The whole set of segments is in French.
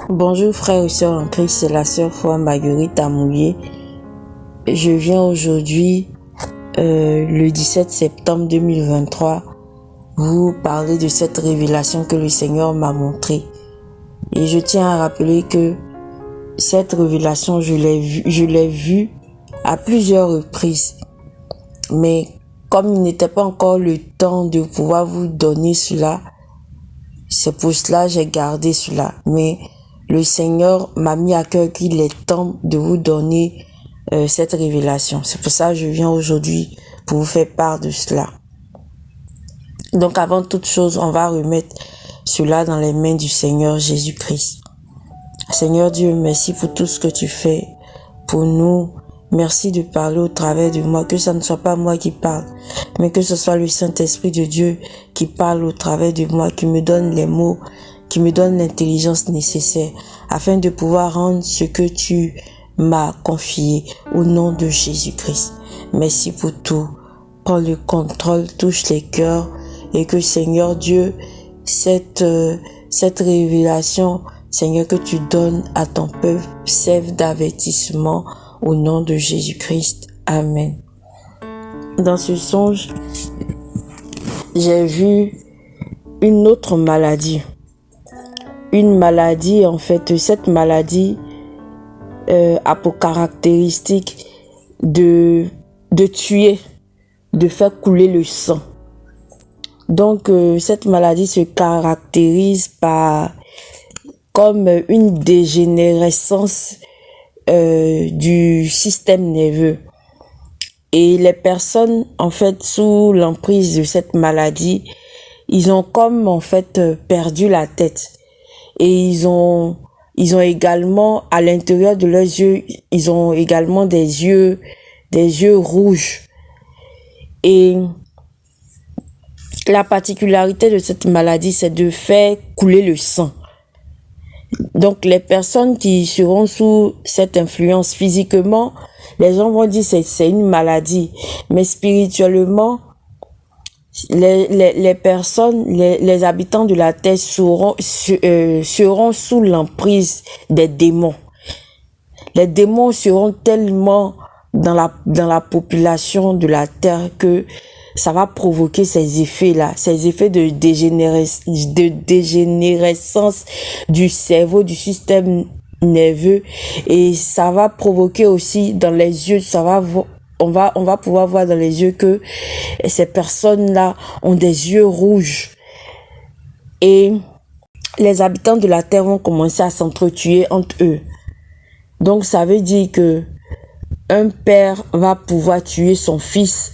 Bonjour frères et sœurs en Christ, c'est la sœur Foi Marguerite Amouillé. Je viens aujourd'hui, le 17 septembre 2023, vous parler de cette révélation que le Seigneur m'a montrée. Et je tiens à rappeler que cette révélation, je l'ai vue à plusieurs reprises. Mais comme il n'était pas encore le temps de pouvoir vous donner cela, c'est pour cela que j'ai gardé cela. Mais le Seigneur m'a mis à cœur qu'il est temps de vous donner cette révélation. C'est pour ça que je viens aujourd'hui pour vous faire part de cela. Donc avant toute chose, on va remettre cela dans les mains du Seigneur Jésus-Christ. Seigneur Dieu, merci pour tout ce que tu fais pour nous. Merci de parler au travers de moi, que ce ne soit pas moi qui parle, mais que ce soit le Saint-Esprit de Dieu qui parle au travers de moi, qui me donne les mots, qui me donne l'intelligence nécessaire, afin de pouvoir rendre ce que tu m'as confié au nom de Jésus-Christ. Merci pour tout. Prends le contrôle, touche les cœurs, et que Seigneur Dieu, cette révélation, Seigneur, que tu donnes à ton peuple, serve d'avertissement au nom de Jésus-Christ. Amen. Dans ce songe, j'ai vu une autre maladie. Une maladie, en fait, cette maladie a pour caractéristique de tuer, de faire couler le sang. Donc, cette maladie se caractérise par comme une dégénérescence du système nerveux. Et les personnes, en fait, sous l'emprise de cette maladie, ils ont comme, en fait, perdu la tête. Et ils ont également, à l'intérieur de leurs yeux, ils ont également des yeux rouges. Et la particularité de cette maladie, c'est de faire couler le sang. Donc, les personnes qui seront sous cette influence physiquement, les gens vont dire que c'est une maladie. Mais spirituellement, les personnes, les habitants de la terre seront sous l'emprise des démons. Les démons seront tellement dans la population de la terre que ça va provoquer ces effets-là, ces effets de dégénérescence du cerveau, du système nerveux, et ça va provoquer aussi dans les yeux, on va pouvoir voir dans les yeux que ces personnes-là ont des yeux rouges, et les habitants de la terre vont commencer à s'entretuer entre eux. Donc ça veut dire que un père va pouvoir tuer son fils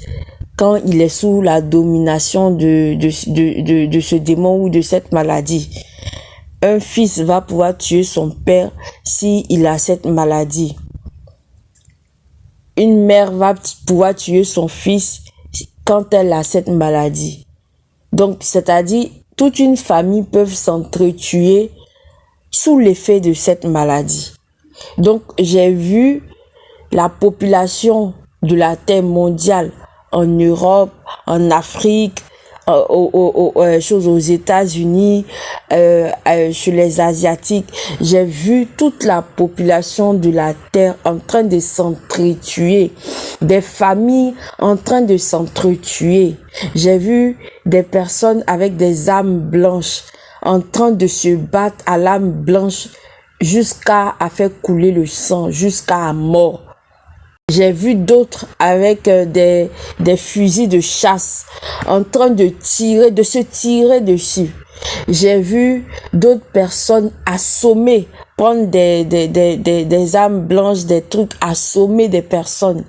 quand il est sous la domination de ce démon ou de cette maladie. Un fils va pouvoir tuer son père s'il a cette maladie. Une mère va pouvoir tuer son fils quand elle a cette maladie. Donc, c'est-à-dire, toute une famille peut s'entretuer sous l'effet de cette maladie. Donc, j'ai vu la population de la terre mondiale en Europe, en Afrique, aux États-Unis, chez les Asiatiques. J'ai vu toute la population de la terre en train de s'entretuer, des familles en train de s'entretuer. J'ai vu des personnes avec des âmes blanches en train de se battre à l'âme blanche jusqu'à faire couler le sang, jusqu'à la mort. J'ai vu d'autres avec des fusils de chasse en train de se tirer dessus. J'ai vu d'autres personnes assommer, prendre des armes blanches, des trucs, assommer des personnes.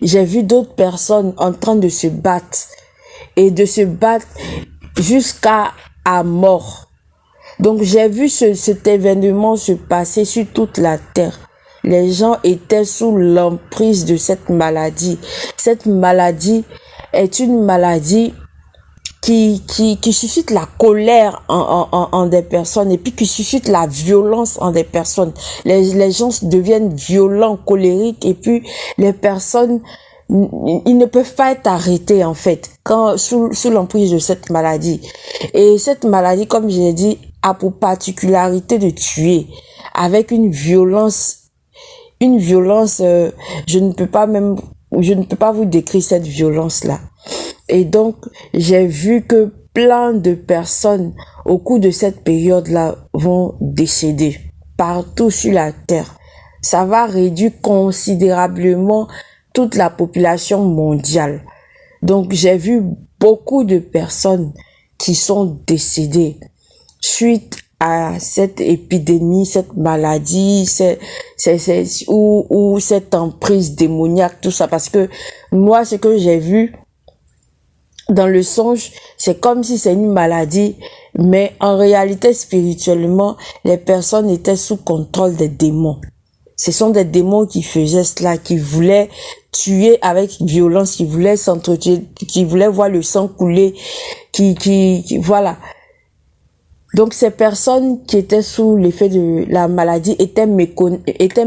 J'ai vu d'autres personnes en train de se battre et de se battre jusqu'à mort. Donc j'ai vu cet événement se passer sur toute la terre. Les gens étaient sous l'emprise de cette maladie. Cette maladie est une maladie qui suscite la colère en des personnes et puis qui suscite la violence en des personnes. Les gens deviennent violents, colériques, et puis les personnes, ils ne peuvent pas être arrêtés en fait sous l'emprise de cette maladie. Et cette maladie, comme je l'ai dit, a pour particularité de tuer avec une violence, je ne peux pas vous décrire cette violence-là. Et donc, j'ai vu que plein de personnes au cours de cette période-là vont décéder partout sur la terre. Ça va réduire considérablement toute la population mondiale. Donc, j'ai vu beaucoup de personnes qui sont décédées suite à cette épidémie, cette maladie, ou cette emprise démoniaque, tout ça. Parce que moi, ce que j'ai vu dans le songe, c'est comme si c'est une maladie, mais en réalité, spirituellement, les personnes étaient sous contrôle des démons. Ce sont des démons qui faisaient cela, qui voulaient tuer avec violence, qui voulaient s'entretuer, qui voulaient voir le sang couler, voilà. Donc, ces personnes qui étaient sous l'effet de la maladie étaient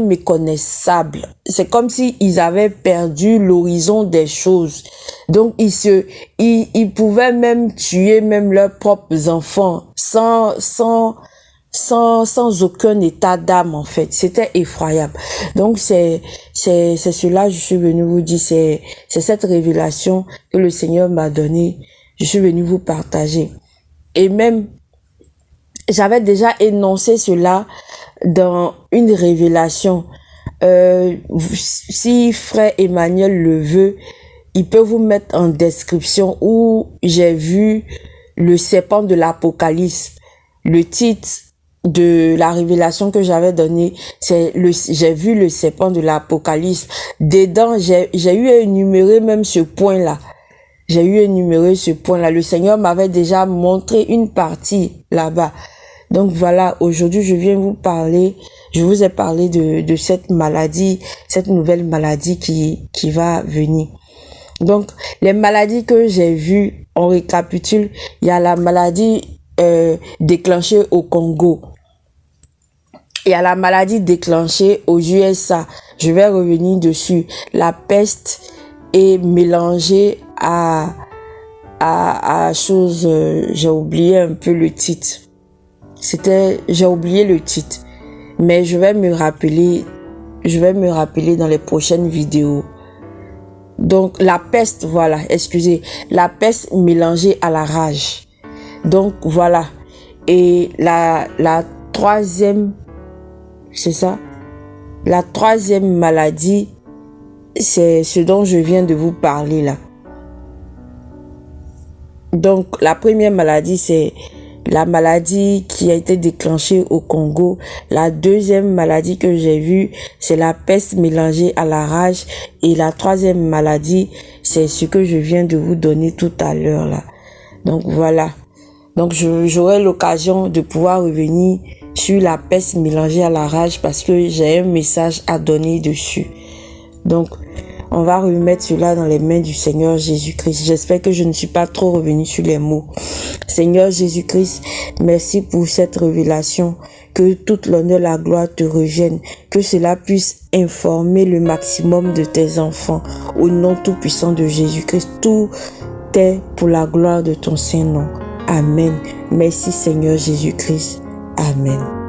méconnaissables. C'est comme s'ils avaient perdu l'horizon des choses. Donc, ils pouvaient même tuer même leurs propres enfants sans aucun état d'âme, en fait. C'était effroyable. Donc, c'est cela, je suis venu vous dire, c'est cette révélation que le Seigneur m'a donnée. Je suis venu vous partager. Et même, j'avais déjà énoncé cela dans une révélation. Si frère Emmanuel le veut, il peut vous mettre en description où j'ai vu le serpent de l'Apocalypse. Le titre de la révélation que j'avais donnée, j'ai vu le serpent de l'Apocalypse. Dedans, j'ai eu à énumérer même ce point-là. J'ai eu énuméré ce point-là. Le Seigneur m'avait déjà montré une partie là-bas. Donc voilà, aujourd'hui, je vous ai parlé de cette maladie, cette nouvelle maladie qui va venir. Donc, les maladies que j'ai vues, on récapitule. Il y a la maladie déclenchée au Congo. Il y a la maladie déclenchée aux USA. Je vais revenir dessus. La peste est mélangée à chose, j'ai oublié un peu le titre. J'ai oublié le titre. Mais je vais me rappeler dans les prochaines vidéos. Donc, la peste, voilà, excusez. La peste mélangée à la rage. Donc, voilà. Et la troisième, c'est ça? La troisième maladie, c'est ce dont je viens de vous parler là. Donc, la première maladie, c'est la maladie qui a été déclenchée au Congo. La deuxième maladie que j'ai vue, c'est la peste mélangée à la rage. Et la troisième maladie, c'est ce que je viens de vous donner tout à l'heure là. Donc, voilà. Donc, j'aurai l'occasion de pouvoir revenir sur la peste mélangée à la rage parce que j'ai un message à donner dessus. Donc, on va remettre cela dans les mains du Seigneur Jésus-Christ. J'espère que je ne suis pas trop revenu sur les mots. Seigneur Jésus-Christ, merci pour cette révélation. Que toute l'honneur, la gloire te revienne. Que cela puisse informer le maximum de tes enfants. Au nom tout puissant de Jésus-Christ, tout est pour la gloire de ton Saint-Nom. Amen. Merci Seigneur Jésus-Christ. Amen.